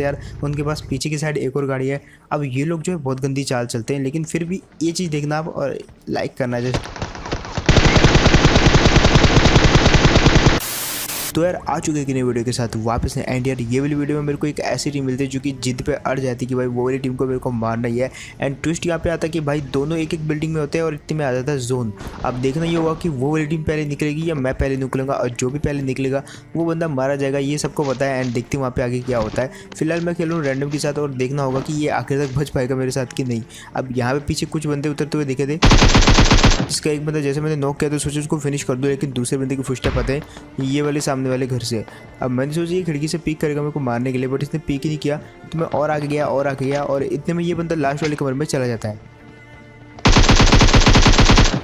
यार उनके पास पीछे की साइड एक और गाड़ी है। अब ये लोग जो है बहुत गंदी चाल चलते हैं, लेकिन फिर भी ये चीज़ देखना आप और लाइक करना जस्ट। तो यार आ चुके कि नई वीडियो के साथ वापस है। एंड यार ये वाली वीडियो में मेरे को एक ऐसी टीम मिलती है जो कि जिद पे अड़ जाती है कि भाई वो वाली टीम को मेरे को मारना ही है। एंड ट्विस्ट यहाँ पे आता है कि भाई दोनों एक एक बिल्डिंग में होते हैं और इतने में आ जाता है जोन। अब देखना ये होगा कि वो वाली टीम पहले निकलेगी या मैं पहले निकलूंगा, और जो भी पहले निकलेगा वो बंदा मारा जाएगा, ये सबको पता है। एंड देखते हैं वहाँ पे आगे क्या होता है। फिलहाल मैं खेल रहा हूँ रैंडम के साथ और देखना होगा कि ये आखिर तक बच पाएगा मेरे साथ कि नहीं। अब यहाँ पे पीछे कुछ बंदे उतरते हुए दिखे थे, इसका एक बंदा जैसे मैंने नॉक किया तो सोचा उसको फिनिश कर दूं, लेकिन दूसरे बंदे की फुटस्टेप आते हैं ये वाले सामने वाले घर से। अब मैंने सोचा ये खिड़की से पीक करेगा मेरे को मारने के लिए, बट इसने पीक ही नहीं किया। तो मैं और आगे गया और इतने में ये बंदा लास्ट वाले कमरे में चला जाता है।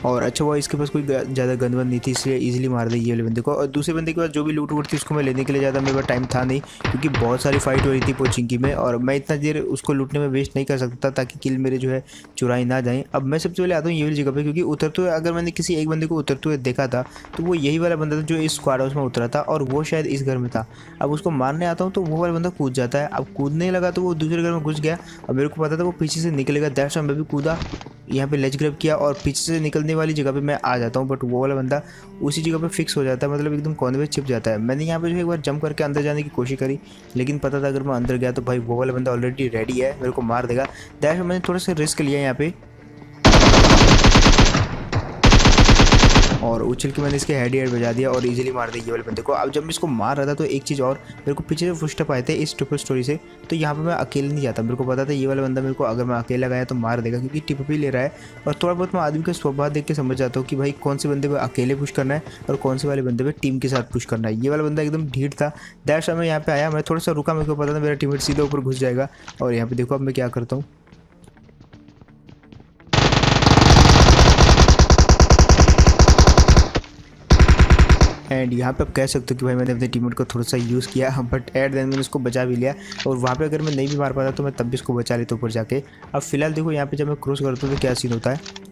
और अच्छा हुआ इसके पास कोई ज़्यादा गन वन नहीं थी, इसलिए इजीली मार दी ये वाले बंदे को। और दूसरे बंदे के पास जो भी लूट वूट थी उसको मैं लेने के लिए ज़्यादा मेरे पास टाइम था नहीं, क्योंकि बहुत सारी फाइट हो रही थी पोचिंकी में और मैं इतना देर उसको लूटने में वेस्ट नहीं कर सकता ताकि किल मेरे जो है चुराई ना जाएँ। अब मैं सबसे पहले आता हूँ ये वाली जगह पर, क्योंकि उतरते हुए अगर मैंने किसी एक बंदे को उतरते हुए देखा था तो वो यही वाला बंदा था जो इस स्क्वाड हाउस में उतरा था, और वो शायद इस घर में था। अब उसको मारने आता हूँ तो वो वाला बंदा कूद जाता है। अब कूदने लगा तो वो दूसरे घर में घुस गया। अब मेरे को पता था वो पीछे से निकलेगा, दैट्स व्हाई मैं भी कूदा, यहाँ पे लेज ग्रैब किया और पीछे से निकलने वाली जगह पे मैं आ जाता हूँ। बट वो वाला बंदा उसी जगह पे फिक्स हो जाता है, मतलब एकदम कोने पे छिप जाता है। मैंने यहाँ पे जो एक बार जंप करके अंदर जाने की कोशिश करी, लेकिन पता था अगर मैं अंदर गया तो भाई वो वाला बंदा ऑलरेडी रेडी है, मेरे को मार देगा। दैट मैंने थोड़ा सा रिस्क लिया यहाँ पे और उछल के मैंने इसके हेड बजा दिया और इजीली मार दिया ये वाले बंदे को। अब जब मैं इसको मार रहा था तो एक चीज़ और, मेरे को पीछे से फुटस्टेप आए थे इस ट्रिपल स्टोरी से, तो यहाँ पे मैं अकेले नहीं जाता। मेरे को पता था ये वाला बंदा मेरे को अगर मैं अकेला गया तो मार देगा, क्योंकि टिप भी ले रहा है। और थोड़ा बहुत मैं आदमी का स्वभाव देख के समझ जाता हूँ कि भाई कौन से बंदे पे अकेले पुश करना है और कौन से वाले बंदे पे टीम के साथ पुश करना है। ये वाला बंदा एकदम ढीठ था, दैट्स व्हाई मैं यहाँ पे आया। मैं थोड़ा सा रुका, मेरे को पता था मेरा टीममेट सीधा ऊपर घुस जाएगा। और यहाँ पे देखो अब मैं क्या करता हूँ, एंड यहाँ पे आप कह सकते हो कि भाई मैंने अपने टीममेट को थोड़ा सा यूज़ किया, बट एट द एंड मैंने उसको बचा भी लिया। और वहाँ पे अगर मैं नहीं भी मार पाता तो मैं तब भी उसको बचा लेता ऊपर जाके। अब फिलहाल देखो यहाँ पे जब मैं क्रॉस करता हूँ तो क्या सीन होता है।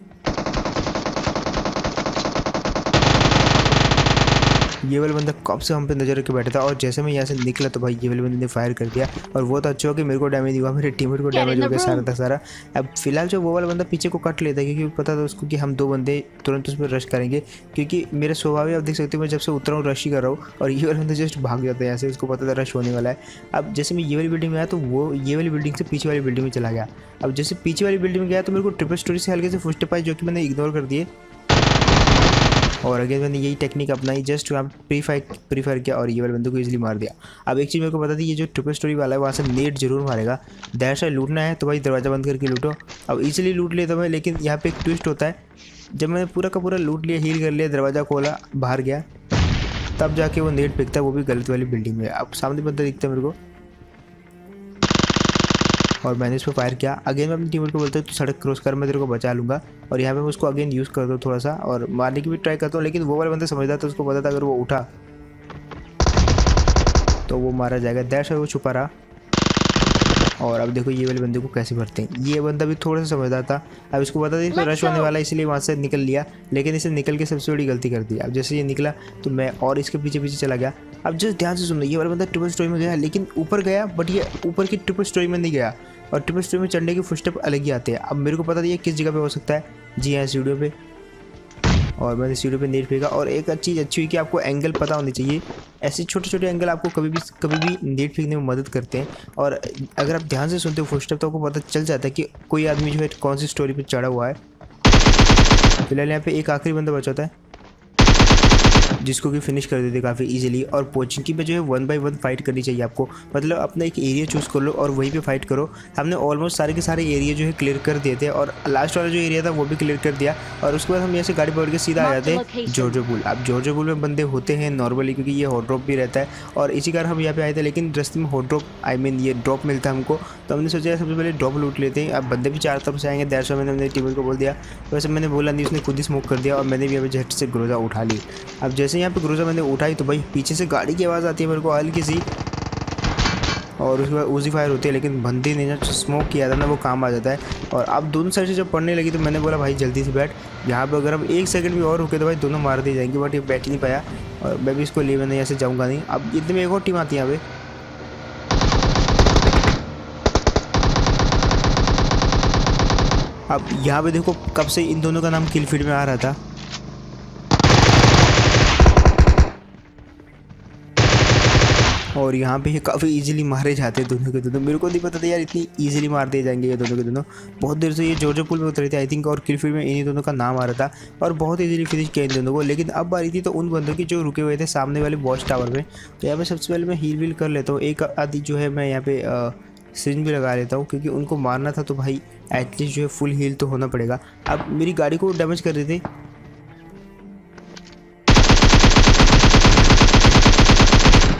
ये वाला बंदा कब से हम पे नजर रख के बैठा था, और जैसे मैं यहाँ से निकला तो भाई ये वाले बंदे ने फायर कर दिया। और वो तो अच्छा हो कि मेरे को डैमेज हुआ, मेरे टीममेट को डैमेज हो गया सारा का सारा। अब फिलहाल जो वो वाला बंदा पीछे को कट लेता है, क्योंकि पता था उसको कि हम दो बंदे तुरंत उस पर रश करेंगे, क्योंकि मेरे स्वभाव है आप देख सकते हो मैं जब से उतरा हूँ रश ही कर रहा हूँ। और ये वाला बंदा जस्ट भाग जाता है यहाँ से, उसको पता था रश होने वाला है। अब जैसे मैं ये वाली बिल्डिंग में आया तो वो ये वाली बिल्डिंग से पीछे वाली बिल्डिंग में चला गया। अब जैसे पीछे वाली बिल्डिंग में गया तो मेरे को ट्रिपल स्टोरी से हल्के से फुटस्टेप आई, जो कि मैंने इग्नोर कर दिए। और अगेन मैंने यही टेक्निक अपनाई, जस्ट वहाँ प्रीफायर किया और ये वाले बंदे को इजीली मार दिया। अब एक चीज़ मेरे को पता थी, ये जो ट्रिपल स्टोरी वाला है वहाँ से नेट जरूर मारेगा, दैट्स व्हाई लूटना है तो भाई दरवाज़ा बंद करके लूटो। अब इजीली लूट लेता भाई, लेकिन यहाँ पे एक ट्विस्ट होता है। जब मैंने पूरा का पूरा लूट लिया, हील कर लिया, दरवाज़ा खोला, बाहर गया, तब जाके वो नेट फेंकता है, वो भी गलत वाली बिल्डिंग में। अब सामने बंदा दिखता है मेरे को और मैंने इस पर फायर किया। अगेन मैं अपनी टीममेट को बोलता हूँ तो सड़क क्रॉस कर, मैं तेरे को बचा लूँगा। और यहाँ पे मैं उसको अगेन यूज़ करता हूँ थोड़ा सा और मारने की भी ट्राई करता हूँ, लेकिन वो वाला बंदा समझदार था, उसको पता था अगर वो उठा तो वो मारा जाएगा, दैट्स व्हाई वो छुपा रहा। और अब देखो ये वाले बंदे को कैसे भरते हैं। ये बंदा भी थोड़ा सा समझदार था, अब इसको पता था इसमें रश होने वाला है, इसलिए वहाँ से निकल लिया, लेकिन इसे निकल के सबसे बड़ी गलती कर दी। अब जैसे ये निकला तो मैं और इसके पीछे पीछे चला गया। अब जस्ट ध्यान से सुनना, ये वाला बंदा ट्रिपल स्टोरी में गया, लेकिन ऊपर गया, बट ये ऊपर की ट्रिपल स्टोरी में नहीं गया। और ट्रिपल स्टोरी में चढ़ने के फुटस्टेप अलग ही आते हैं। अब मेरे को पता था ये किस जगह पे हो सकता है, जी हाँ सीढ़ियों पे। और मैंने सीढ़ियों पे नेट फेंका। और एक चीज़ अच्छी हुई कि आपको एंगल पता होनी चाहिए, ऐसे छोटे छोटे एंगल आपको कभी भी नेट फेंकने में मदद करते हैं। और अगर आप ध्यान से सुनते हो फुटस्टेप तो आपको पता चल जाता है कि कोई आदमी जो है कौन सी स्टोरी पे चढ़ा हुआ है। फिलहाल यहाँ पे एक आखिरी बंदा बचा होता है जिसको कि फिनिश कर देते काफ़ी इजीली। और पोचिंकी पे जो है 1 by 1 फाइट करनी चाहिए आपको, मतलब अपना एक एरिया चूज़ कर लो और वहीं पे फाइट करो। हमने ऑलमोस्ट सारे के सारे एरिया जो है क्लियर कर दिए थे, और लास्ट वाला जो एरिया था वो भी क्लियर कर दिया। और उसके बाद हम यहाँ से गाड़ी पकड़ के सीधा आ जाते हैं जॉर्जो पुल। अब जॉर्जो पुल में बंदे होते हैं नॉर्मली, क्योंकि ये हॉट ड्रॉप भी रहता है। और इसी कारण हम यहाँ पे आए थे, लेकिन रस्ते में हॉट ड्रॉप ये ड्रॉप मिलता है हमको, तो हमने सोचा सबसे पहले ड्रॉप लूट लेते हैं। अब बंदे भी चार तरफ से आएंगे, दैट्स व्हाई मैंने अपने टीममेट को बोल दिया। वैसे मैंने बोला नहीं, उसने खुद ही स्मोक कर दिया और मैंने भी अभी झट से ग्रोजा उठा ली। अब जैसे यहाँ पे ग्रोजा मैंने उठाई तो भाई पीछे से गाड़ी की आवाज़ आती है मेरे को हल्की सी, और उसके बाद उजी फायर होती है, लेकिन बंदे ने जो स्मोक किया था ना वो काम आ जाता है। और अब दोनों साइड से जब पड़ने लगी तो मैंने बोला भाई जल्दी से बैठ, यहाँ पे अगर हम एक सेकंड भी और रुके तो भाई दोनों मार दी जाएंगे। बट ये बैठ ही नहीं पाया और मैं भी इसको लिए मैंने ऐसे जाऊँगा नहीं। अब इतने में एक और टीम आती है यहाँ पे, अब यहाँ पे देखो कब से इन दोनों का नाम किल फीड में आ रहा था। और यहाँ पे काफ़ी इजीली मारे जाते हैं दोनों के दोनों। मेरे को नहीं पता था यार इतनी इजीली मार दिए जाएंगे ये दोनों के दोनों। बहुत देर से ये जॉर्जिया पूल में उतरे थे आई थिंक, और किल फील्ड में इन्हीं दोनों का नाम आ रहा था और बहुत इजीली फिनिश किया इन दोनों को। लेकिन अब बारी थी तो उन बंदों की जो रुके हुए थे सामने वाले वॉच टावर में। तो यहाँ पे सबसे पहले मैं हील वील कर लेता हूँ। एक आदि जो है मैं यहाँ पे सिरिंज भी लगा लेता हूँ, क्योंकि उनको मारना था तो भाई एटलीस्ट जो है फुल हील तो होना पड़ेगा। अब मेरी गाड़ी को डैमेज कर रहे थे।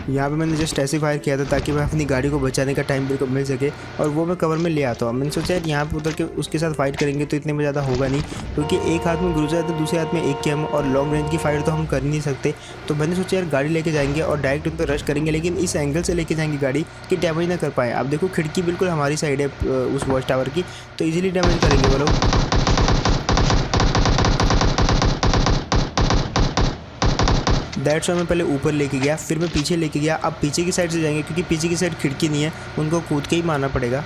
यहाँ पे मैंने जस्ट ऐसे फायर किया था ताकि मैं अपनी गाड़ी को बचाने का टाइम मेरे को मिल सके, और वो मैं कवर में ले आता हूँ। मैंने सोचा यार यहाँ पे उतर के उसके साथ फाइट करेंगे तो इतने में ज़्यादा होगा नहीं, क्योंकि एक हाथ में ग्रूजर है तो दूसरे हाथ में एक कैम, और लॉन्ग रेंज की फाइट तो हम कर ही नहीं सकते। तो मैंने सोचा यार गाड़ी लेके जाएंगे और डायरेक्ट उन पर रश करेंगे, लेकिन इस एंगल से लेके जाएंगे गाड़ी कि डैमेज ना कर पाए। अब देखो खिड़की बिल्कुल हमारी साइड है उस वॉच टावर की, तो ईजिली डैमेज करेंगे वो लोग। दैट्स वाई मैं पहले ऊपर लेके गया, फिर मैं पीछे लेके गया। अब पीछे की साइड से जाएंगे क्योंकि पीछे की साइड खिड़की नहीं है, उनको कूद के ही मारना पड़ेगा।